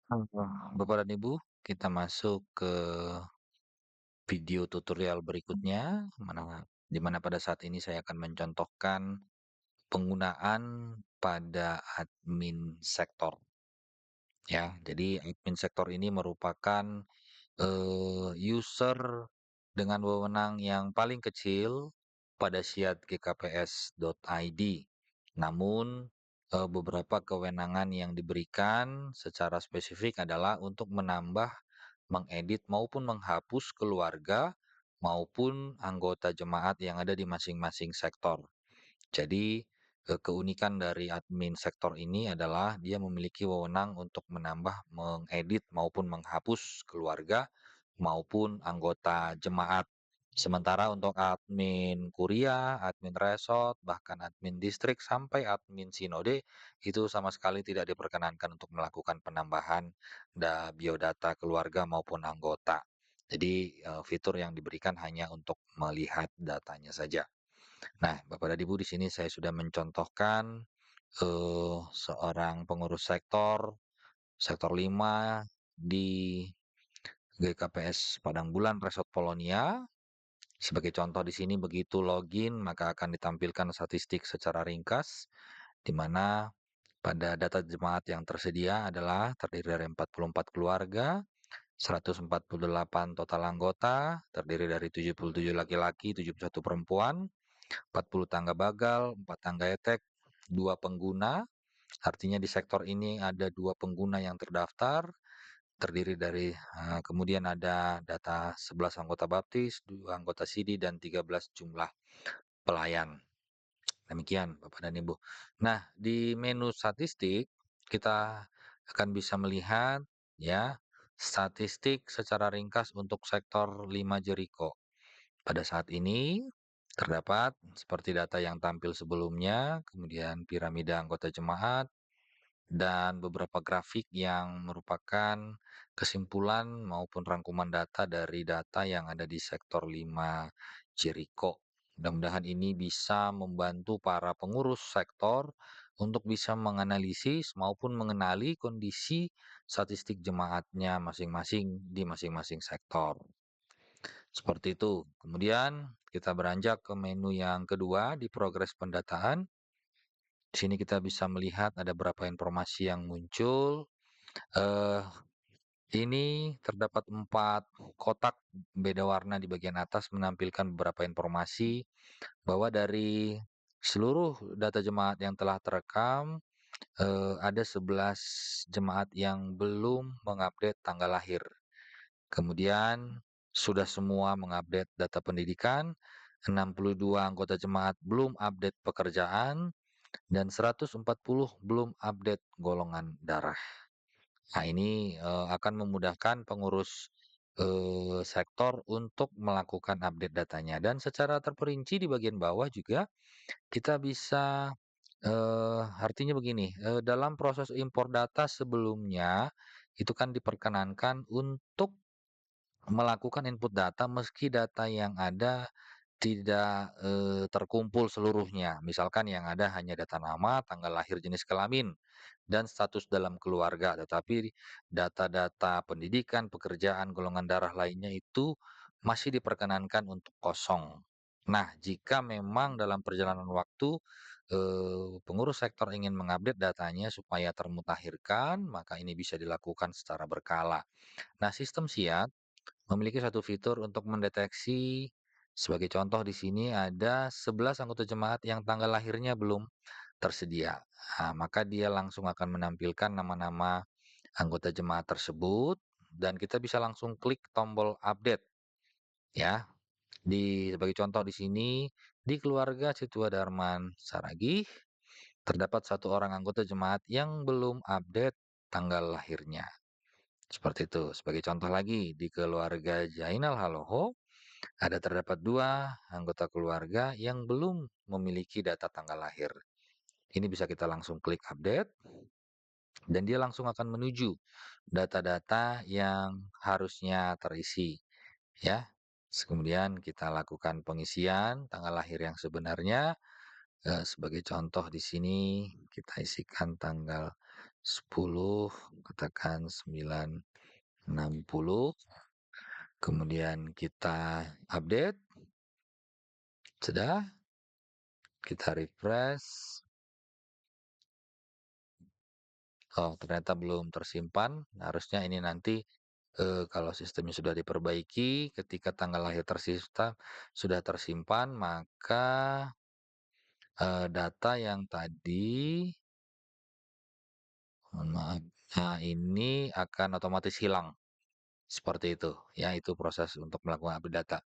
Bapak dan Ibu, kita masuk ke video tutorial berikutnya, di mana pada saat ini saya akan mencontohkan penggunaan pada admin sektor. Ya, jadi admin sektor ini merupakan user dengan wewenang yang paling kecil pada Siat GKPS.id. Namun, beberapa kewenangan yang diberikan secara spesifik adalah untuk menambah, mengedit maupun menghapus keluarga maupun anggota jemaat yang ada di masing-masing sektor. Jadi, keunikan dari admin sektor ini adalah dia memiliki wewenang untuk menambah, mengedit maupun menghapus keluarga maupun anggota jemaat. Sementara untuk admin kuria, admin resort, bahkan admin distrik sampai admin sinode itu sama sekali tidak diperkenankan untuk melakukan penambahan biodata keluarga maupun anggota. Jadi fitur yang diberikan hanya untuk melihat datanya saja. Nah, Bapak dan Ibu, di sini saya sudah mencontohkan seorang pengurus sektor 5 di GKPS Padang Bulan Resort Polonia. Sebagai contoh di sini begitu login maka akan ditampilkan statistik secara ringkas di mana pada data jemaat yang tersedia adalah terdiri dari 44 keluarga, 148 total anggota, terdiri dari 77 laki-laki, 71 perempuan, 40 tangga bagal, 4 tangga etek, 2 pengguna. Artinya di sektor ini ada 2 pengguna yang terdaftar, terdiri dari kemudian ada data 11 anggota baptis, 2 anggota sidi, dan 13 jumlah pelayan. Demikian Bapak dan Ibu. Nah, di menu statistik kita akan bisa melihat ya statistik secara ringkas untuk sektor 5 Jericho. Pada saat ini terdapat seperti data yang tampil sebelumnya, kemudian piramida anggota jemaat, dan beberapa grafik yang merupakan kesimpulan maupun rangkuman data dari data yang ada di sektor 5 Jericho. Mudah-mudahan ini bisa membantu para pengurus sektor untuk bisa menganalisis maupun mengenali kondisi statistik jemaatnya masing-masing di masing-masing sektor. Seperti itu. Kemudian kita beranjak ke menu yang kedua di progres pendataan. Di sini kita bisa melihat ada beberapa informasi yang muncul. Eh, ini terdapat 4 kotak beda warna di bagian atas menampilkan beberapa informasi bahwa dari seluruh data jemaat yang telah terekam, ada 11 jemaat yang belum mengupdate tanggal lahir. Kemudian sudah semua mengupdate data pendidikan, 62 anggota jemaat belum update pekerjaan, dan 140 belum update golongan darah. Nah, ini akan memudahkan pengurus sektor untuk melakukan update datanya. Dan secara terperinci di bagian bawah juga kita bisa artinya begini, dalam proses impor data sebelumnya itu kan diperkenankan untuk melakukan input data meski data yang ada tidak, terkumpul seluruhnya. Misalkan yang ada hanya data nama, tanggal lahir, jenis kelamin, dan status dalam keluarga, tetapi data-data pendidikan, pekerjaan, golongan darah lainnya itu masih diperkenankan untuk kosong. Nah, jika memang dalam perjalanan waktu, pengurus sektor ingin mengupdate datanya supaya termutakhirkan, maka ini bisa dilakukan secara berkala. Nah, sistem SIAT memiliki satu fitur untuk mendeteksi, sebagai contoh di sini ada 11 anggota jemaat yang tanggal lahirnya belum tersedia. Nah, maka dia langsung akan menampilkan nama-nama anggota jemaat tersebut dan kita bisa langsung klik tombol update ya. Sebagai contoh di sini di keluarga Situa Darman Saragih terdapat satu orang anggota jemaat yang belum update tanggal lahirnya. Seperti itu. Sebagai contoh lagi, di keluarga Jainal Haloho, ada terdapat 2 anggota keluarga yang belum memiliki data tanggal lahir. Ini bisa kita langsung klik update, dan dia langsung akan menuju data-data yang harusnya terisi. Ya, kemudian kita lakukan pengisian tanggal lahir yang sebenarnya, Sebagai contoh di sini kita isikan tanggal 10, katakan 9.60, kemudian kita update, sudah, kita refresh. Oh, ternyata belum tersimpan. Harusnya ini nanti, kalau sistemnya sudah diperbaiki, ketika tanggal lahir sudah tersimpan, maka, data yang tadi, mohon maaf, nah ini akan otomatis hilang, seperti itu, ya itu proses untuk melakukan update data.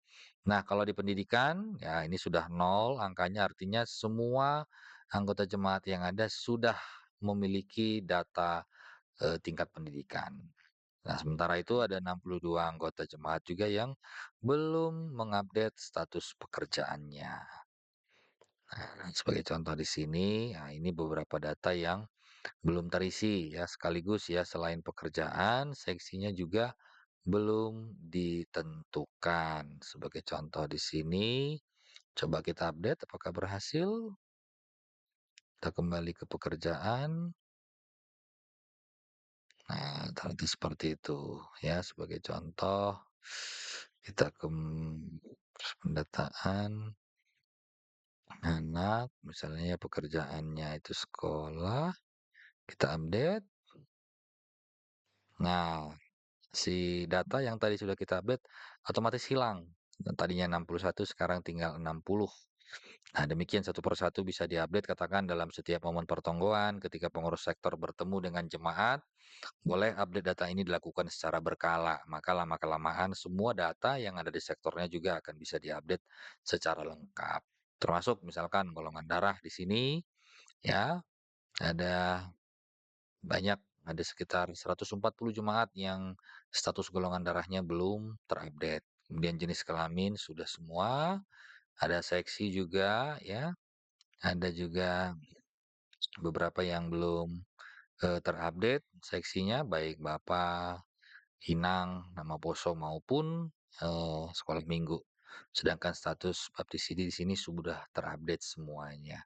Nah, kalau di pendidikan, ya ini sudah nol angkanya, artinya semua anggota jemaat yang ada sudah memiliki data, tingkat pendidikan. Nah, sementara itu ada 62 anggota jemaat juga yang belum mengupdate status pekerjaannya. Nah, sebagai contoh di sini, nah ini beberapa data yang belum terisi ya, sekaligus ya selain pekerjaan, seksinya juga belum ditentukan. Sebagai contoh di sini, coba kita update apakah berhasil. Kita kembali ke pekerjaan. Nah, ternyata seperti itu ya, sebagai contoh kita ke pendataan anak, misalnya pekerjaannya itu sekolah, kita update. Nah, si data yang tadi sudah kita update otomatis hilang. Tadinya 61 sekarang tinggal 60. Nah, demikian satu persatu bisa diupdate katakan dalam setiap momen pertonggoan ketika pengurus sektor bertemu dengan jemaat, boleh update data ini dilakukan secara berkala. Maka lama-kelamaan semua data yang ada di sektornya juga akan bisa diupdate secara lengkap. Termasuk misalkan golongan darah di sini ya, ada banyak, ada sekitar 140 jemaat yang status golongan darahnya belum terupdate. Kemudian jenis kelamin sudah semua, ada seksi juga ya, ada juga beberapa yang belum terupdate seksinya, baik Bapak, Inang, nama Poso maupun sekolah minggu. Sedangkan status baptisidi di sini sudah terupdate semuanya.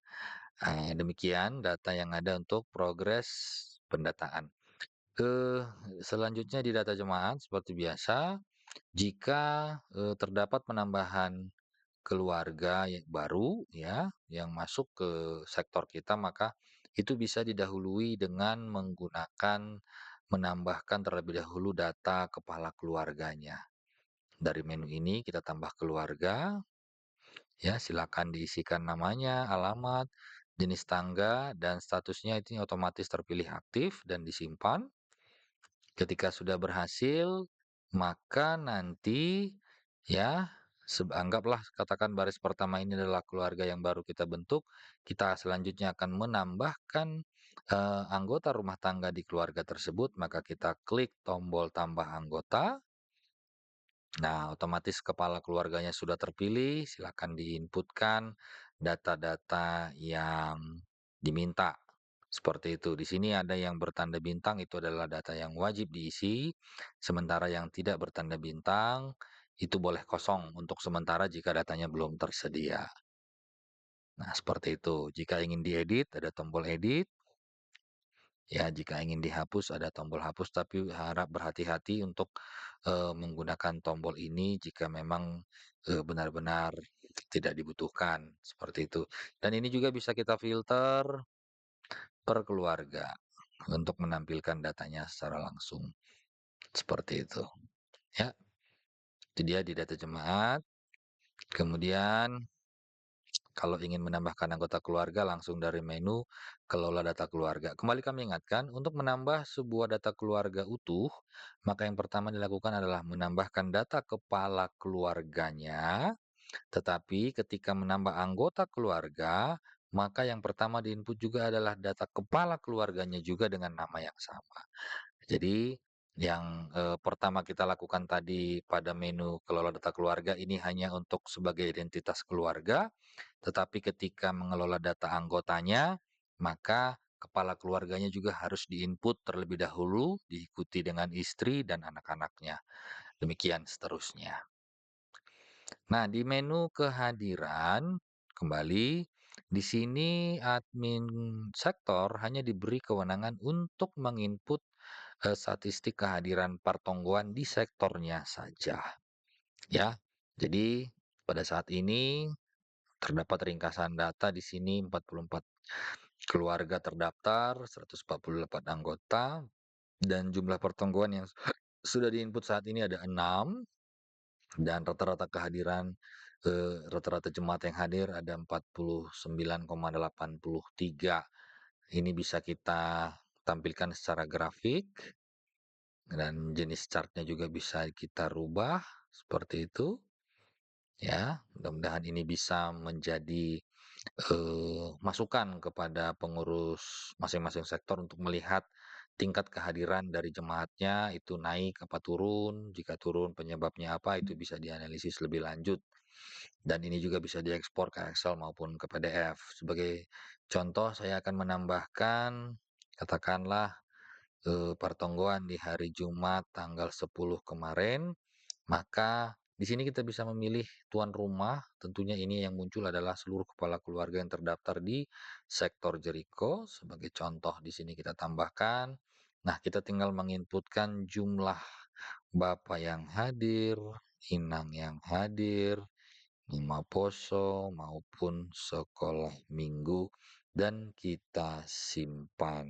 Demikian data yang ada untuk progres pendataan. Selanjutnya di data jemaat seperti biasa, jika terdapat penambahan keluarga yang baru ya, yang masuk ke sektor kita, maka itu bisa didahului dengan menggunakan menambahkan terlebih dahulu data kepala keluarganya. Dari menu ini kita tambah keluarga, ya silakan diisikan namanya, alamat, jenis tangga, dan statusnya itu otomatis terpilih aktif dan disimpan. Ketika sudah berhasil, maka nanti ya anggaplah katakan baris pertama ini adalah keluarga yang baru kita bentuk, kita selanjutnya akan menambahkan anggota rumah tangga di keluarga tersebut, maka kita klik tombol tambah anggota. Nah, otomatis kepala keluarganya sudah terpilih, silakan diinputkan data-data yang diminta. Seperti itu. Di sini ada yang bertanda bintang, itu adalah data yang wajib diisi, sementara yang tidak bertanda bintang itu boleh kosong untuk sementara jika datanya belum tersedia. Nah, seperti itu. Jika ingin diedit, ada tombol edit. Ya, jika ingin dihapus ada tombol hapus, tapi harap berhati-hati untuk menggunakan tombol ini jika memang benar-benar tidak dibutuhkan, seperti itu. Dan ini juga bisa kita filter per keluarga untuk menampilkan datanya secara langsung, seperti itu. Ya, itu dia di data jemaat. Kemudian kalau ingin menambahkan anggota keluarga langsung dari menu kelola data keluarga. Kembali kami ingatkan, untuk menambah sebuah data keluarga utuh, maka yang pertama dilakukan adalah menambahkan data kepala keluarganya, tetapi ketika menambah anggota keluarga, maka yang pertama diinput juga adalah data kepala keluarganya juga dengan nama yang sama. Jadi yang pertama kita lakukan tadi pada menu kelola data keluarga ini hanya untuk sebagai identitas keluarga, tetapi ketika mengelola data anggotanya, maka kepala keluarganya juga harus diinput terlebih dahulu, diikuti dengan istri dan anak-anaknya. Demikian seterusnya. Nah, di menu kehadiran, kembali Di sini admin sektor hanya diberi kewenangan untuk menginput statistik kehadiran pertonggoan di sektornya saja, ya. Jadi pada saat ini terdapat ringkasan data di sini 44 keluarga terdaftar, 148 anggota, dan jumlah pertonggoan yang sudah diinput saat ini ada 6, dan rata-rata kehadiran, rata-rata jemaat yang hadir ada 49,83. Ini bisa kita tampilkan secara grafik dan jenis chartnya juga bisa kita rubah seperti itu, ya. Mudah-mudahan ini bisa menjadi masukan kepada pengurus masing-masing sektor untuk melihat tingkat kehadiran dari jemaatnya itu naik apa turun, jika turun penyebabnya apa itu bisa dianalisis lebih lanjut. Dan ini juga bisa diekspor ke Excel maupun ke PDF. Sebagai contoh saya akan menambahkan katakanlah pertonggoan di hari Jumat tanggal 10 kemarin, maka di sini kita bisa memilih tuan rumah, tentunya ini yang muncul adalah seluruh kepala keluarga yang terdaftar di sektor Jericho. Sebagai contoh di sini kita tambahkan. Nah, kita tinggal menginputkan jumlah bapak yang hadir, inang yang hadir, Mama Poso maupun sekolah minggu dan kita simpan.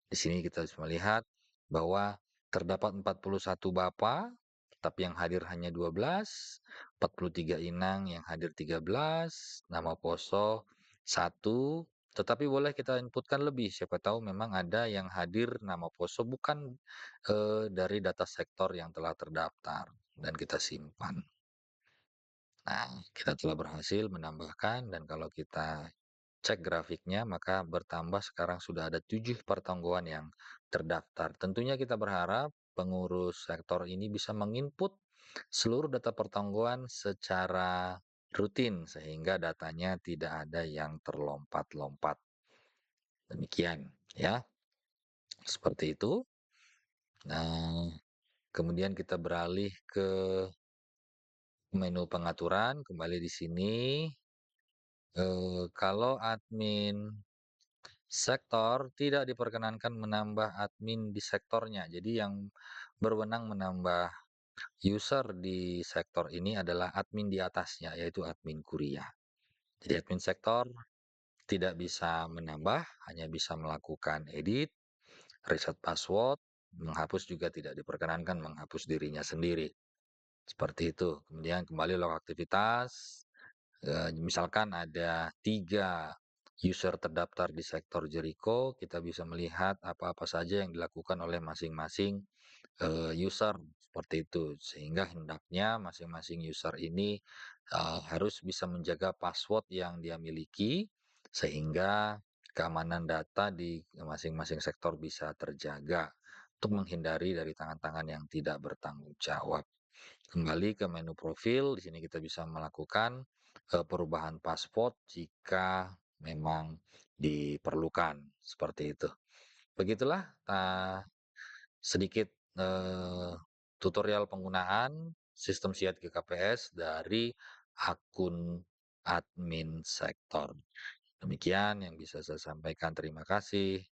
Di sini kita bisa melihat bahwa terdapat 41 bapak, tapi yang hadir hanya 12, 43 inang yang hadir 13, nama poso 1, tetapi boleh kita inputkan lebih, siapa tahu memang ada yang hadir nama poso bukan dari data sektor yang telah terdaftar dan kita simpan. Nah, kita telah berhasil menambahkan dan kalau kita cek grafiknya, maka bertambah sekarang sudah ada 7 pertanggungan yang terdaftar. Tentunya kita berharap pengurus sektor ini bisa menginput seluruh data pertanggungan secara rutin sehingga datanya tidak ada yang terlompat-lompat. Demikian ya, seperti itu. Nah, kemudian kita beralih ke menu pengaturan, kembali di sini. Kalau admin sektor tidak diperkenankan menambah admin di sektornya. Jadi yang berwenang menambah user di sektor ini adalah admin di atasnya, yaitu admin kuliah. Jadi admin sektor tidak bisa menambah, hanya bisa melakukan edit, reset password, menghapus juga tidak diperkenankan menghapus dirinya sendiri. Seperti itu. Kemudian kembali log aktivitas. Misalkan ada 3 user terdaftar di sektor Jericho, kita bisa melihat apa-apa saja yang dilakukan oleh masing-masing user seperti itu. Sehingga hendaknya masing-masing user ini harus bisa menjaga password yang dia miliki sehingga keamanan data di masing-masing sektor bisa terjaga untuk menghindari dari tangan-tangan yang tidak bertanggung jawab. Kembali ke menu profil, di sini kita bisa melakukan perubahan password jika memang diperlukan, seperti itu. Begitulah sedikit tutorial penggunaan sistem Siat GKPS dari akun admin sektor. Demikian yang bisa saya sampaikan. Terima kasih.